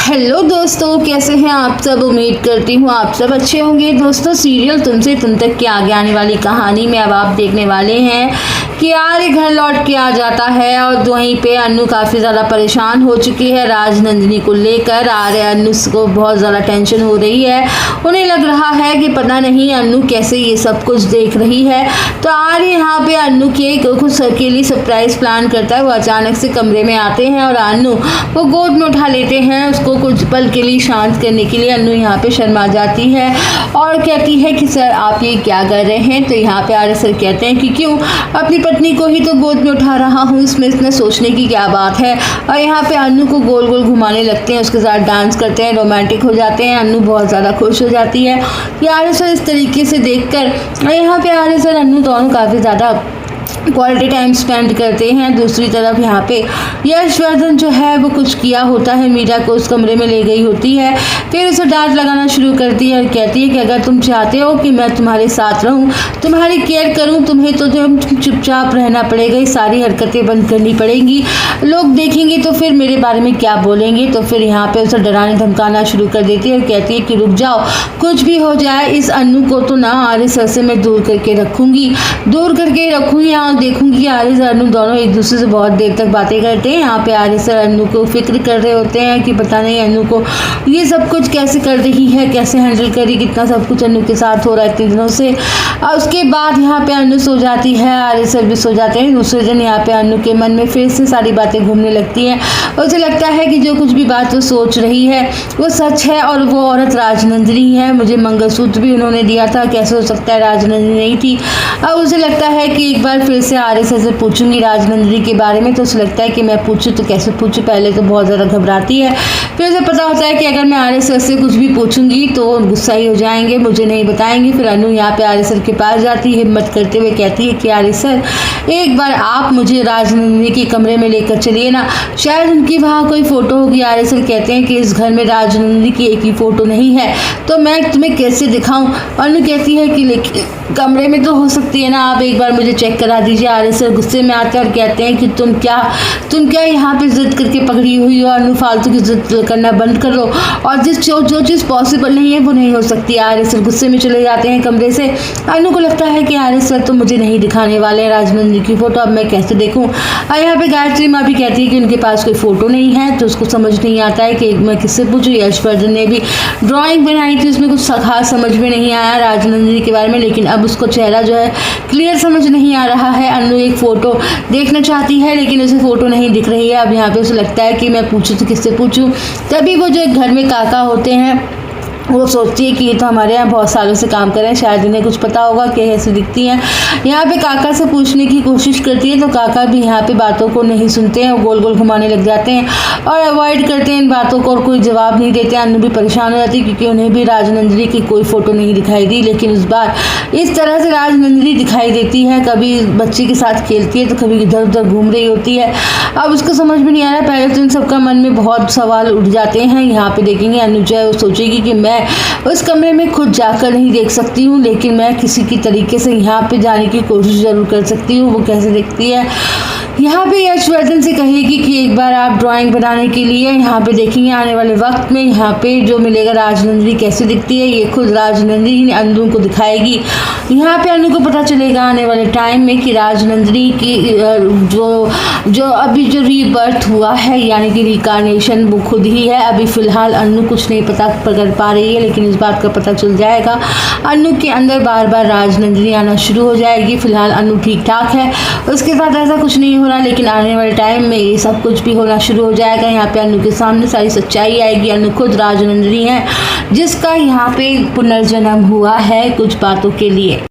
Hello दोस्तों, कैसे हैं आप सब। उम्मीद करती हूँ आप सब अच्छे होंगे। दोस्तों, सीरियल तुमसे तुम तक के आगे आने वाली कहानी में अब आप देखने वाले हैं कि आर्य घर लौट के आ जाता है और वहीं पे अन्नू काफ़ी ज़्यादा परेशान हो चुकी है राजनंदिनी को लेकर। आर्य अन्नू को बहुत ज़्यादा टेंशन हो रही है। उन्हें लग रहा है कि पता नहीं अन्नू कैसे ये सब कुछ देख रही है। तो आर्य यहाँ पे अन्नू के कुछ के लिए सरप्राइज़ प्लान करता है। वो अचानक से कमरे में आते हैं और अन्नू वो गोद में उठा लेते हैं। उसको कुछ पल के लिए शांत करने के लिए अन्नू यहाँ पे शर्मा जाती है और कहती है कि सर आप ये क्या कर रहे हैं। तो यहाँ पे आर्य सर कहते हैं कि क्यों, अपनी पत्नी को ही तो गोद में उठा रहा हूँ, इसमें इतना सोचने की क्या बात है। और यहाँ पे अन्नू को गोल गोल घुमाने लगते हैं, उसके साथ डांस करते हैं, रोमांटिक हो जाते हैं। अन्नू बहुत ज़्यादा खुश हो जाती है कि आर्य सर इस तरीके से देख कर। और यहाँ पे आर्य सर अन्नू दोनों काफ़ी ज़्यादा क्वालिटी टाइम स्पेंड करते हैं। दूसरी तरफ यहाँ पे यशवर्धन जो है वो कुछ किया होता है, मीरा को उस कमरे में ले गई होती है, फिर उसे डांट लगाना शुरू करती है और कहती है कि अगर तुम चाहते हो कि मैं तुम्हारे साथ रहूं, तुम्हारी केयर करूं, तुम्हें तो चुपचाप रहना पड़ेगा, ये सारी हरकतें बंद करनी पड़ेंगी। लोग देखेंगे तो फिर मेरे बारे में क्या बोलेंगे। तो फिर यहाँ पे उसे डराने धमकाना शुरू कर देती है और कहती है कि रुक जाओ, कुछ भी हो जाए इस अन्नू को तो ना आर्य सर से मैं दूर करके रखूँगी। यहाँ देखूंगी कि आर्य सर अन्नू दोनों एक दूसरे से बहुत देर तक बातें करते हैं। यहाँ पे आर्य सर अन्नू को फिक्र कर रहे होते हैं कि पता नहीं अन्नू को ये सब कुछ कैसे कर रही है, कैसे हैंडल करी, कितना सब कुछ अन्नू के साथ हो रहा है इतने दिनों से। और उसके बाद यहाँ पे अन्नू सो जाती है, आर्य सर भी सो जाते हैं। दूसरे दिन यहाँ पे अन्नू के मन में फिर से सारी बातें घूमने लगती हैं। उसे लगता है कि जो कुछ भी बात वो सोच रही है वो सच है और वो औरत राजनंदिनी है। मुझे मंगलसूत्र भी उन्होंने दिया था, कैसे हो सकता है राजनंदिनी नहीं थी। अब उसे लगता है कि एक बार फिर से आर्य सर से पूछूंगी राजनंदिनी के बारे में। तो उसे लगता है कि मैं पूछूं तो कैसे पूछूं, पहले तो बहुत ज़्यादा घबराती है। फिर उसे पता होता है कि अगर मैं आर्य सर से कुछ भी पूछूंगी तो गुस्सा ही हो जाएंगे, मुझे नहीं बताएंगे। फिर अन्नू यहाँ पे आर्य सर के पास जाती है, हिम्मत करते हुए कहती है कि आर्य सर एक बार आप मुझे राजनंदिनी के कमरे में लेकर चलिए ना, शायद उनकी वहाँ कोई फ़ोटो होगी। आर्य सर कहते हैं कि इस घर में राजनंदिनी की एक ही फ़ोटो नहीं है, तो मैं तुम्हें कैसे दिखाऊँ। अन्नू कहती है कि लेकिन कमरे में तो हो सकती है ना, आप एक बार मुझे चेक करा दीजिए। आर्य सर गुस्से में आते हैं और कहते हैं कि तुम क्या यहाँ पे जिद करके पकड़ी हुई हो। अन्नू फालतू की जिद करना बंद कर लो और जो चीज़ पॉसिबल नहीं है वो नहीं हो सकती। आर्य सर गुस्से में चले जाते हैं कमरे से। अन्नू को लगता है कि आर्य सर तो मुझे नहीं दिखाने वाले हैं राजनंदिनी की फ़ोटो, अब मैं कैसे देखूँ। और यहाँ पे गायत्री माँ भी कहती है कि उनके पास कोई फ़ोटो नहीं है, तो उसको समझ नहीं आता है कि मैं किससे पूछूँ। यशवर्धन ने भी ड्राइंग बनाई थी, उसमें कुछ खास समझ में नहीं आया राजनंदिनी के बारे में, लेकिन अब उसको चेहरा जो है क्लियर समझ नहीं आ रहा है। अन्नू एक फ़ोटो देखना चाहती है लेकिन उसे फ़ोटो नहीं दिख रही है। अब यहाँ पे उसे लगता है कि मैं पूछूँ तो किससे पूछूँ। तभी वो जो एक घर में काका होते हैं वो सोचती है कि ये तो हमारे यहाँ बहुत सालों से काम कर रहे हैं, शायद इन्हें कुछ पता होगा कि ऐसी दिखती हैं। यहाँ पे काका से पूछने की कोशिश करती है तो काका भी यहाँ पे बातों को नहीं सुनते हैं, वो गोल गोल घुमाने लग जाते हैं और अवॉइड करते हैं इन बातों को और कोई जवाब नहीं देते। अन्नू भी परेशान हो जाती है क्योंकि उन्हें भी राजनंदिनी की कोई फ़ोटो नहीं दिखाई दी, लेकिन इस बार इस तरह से राजनंदिनी दिखाई देती है। कभी बच्चे के साथ खेलती है तो कभी इधर उधर घूम रही होती है। अब उसको समझ में नहीं आ रहा। पहले तो इन सबका मन में बहुत सवाल उठ जाते हैं। यहाँ पे देखेंगे अन्नू जो है वो सोचेगी कि मैं उस कमरे में खुद जाकर नहीं देख सकती हूँ, लेकिन मैं किसी की तरीके से यहाँ पे जाने की कोशिश ज़रूर कर सकती हूँ। वो कैसे देखती है, यहाँ पे यशवर्धन से कहेगी कि एक बार आप ड्राइंग बनाने के लिए यहाँ पे देखेंगे आने वाले वक्त में यहाँ पे जो मिलेगा राजनंदिनी कैसे दिखती है, ये खुद राजनंदिनी अन्नू को दिखाएगी। यहाँ पे अन्नू को पता चलेगा आने वाले टाइम में कि राजनंदिनी की जो अभी जो रीबर्थ हुआ है यानी कि रिकार्नेशन वो खुद ही है। अभी फ़िलहाल अन्नू कुछ नहीं पता कर पा रही है, लेकिन इस बात का पता चल जाएगा। अन्नू के अंदर बार बार राजनंदिनी आना शुरू हो जाएगी। फ़िलहाल अन्नू ठीक ठाक है, उसके साथ ऐसा कुछ नहीं हो रहा, लेकिन आने वाले टाइम में ये सब कुछ भी होना शुरू हो जाएगा। यहाँ पे अन्नू के सामने सारी सच्चाई आएगी। अन्नू खुद राजनंदिनी है जिसका यहाँ पे पुनर्जन्म हुआ है कुछ बातों के लिए।